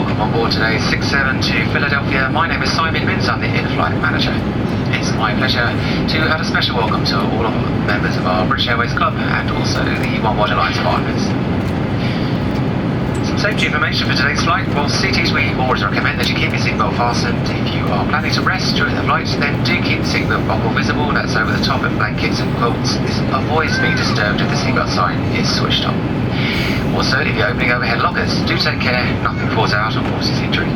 welcome on board today's 67 to Philadelphia. My name is Simon Minns, I'm the in-flight manager. It's my pleasure to add a special welcome to all of the members of our British Airways Club and also the Oneworld Alliance partners. Some safety information for today's flight. While CTs, we always recommend that you keep your seatbelt fastened. If you are planning to rest during the flight, then do keep the seatbelt buckle visible. That's over the top of blankets and quilts. This avoids being disturbed if the seatbelt sign is switched on. Also, if you're opening overhead lockers, do take care nothing falls out or causes injury.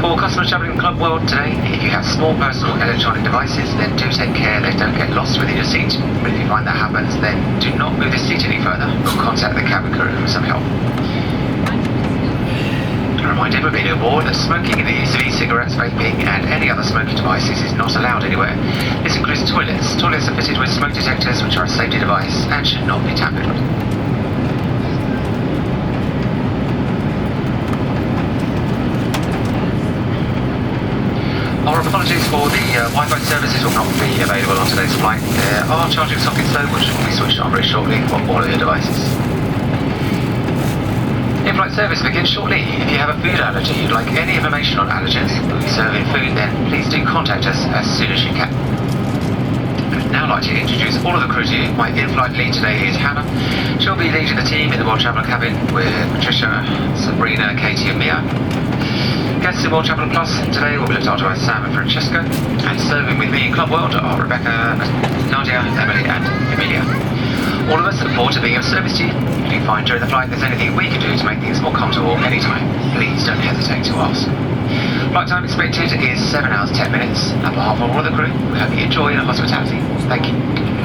For customers travelling Club World today, if you have small personal electronic devices, then do take care they don't get lost within your seat. But if you find that happens, then do not move the seat any further, or contact the cabin crew for some help. I remind everybody aboard that smoking in the use of e-cigarettes, vaping and any other smoking devices is not allowed anywhere. This includes toilets. Toilets are fitted with smoke detectors, which are a safety device and should not be tampered with. Our apologies for the Wi-Fi services will not be available on today's flight. There are charging sockets though, which will be switched on very shortly for all of your devices. In-flight service begins shortly. If you have a food allergy, you'd like any information on allergens, we'll be serving food, then please do contact us as soon as you can. I'd now like to introduce all of the crew to you. My in-flight lead today is Hannah. She'll be leading the team in the World Traveller cabin with Patricia, Sabrina, Katie and Mia. Guests in World Traveller Plus today will be looked after by Sam and Francesca, and serving with me in Club World are Rebecca, Nadia, Emily and Emilia. All of us look forward to being of service to you. If you find during the flight there's anything we can do to make things more comfortable anytime, please don't hesitate to ask. Flight time expected is 7 hours 10 minutes. On behalf of all of the crew, we hope you enjoy the hospitality. Thank you.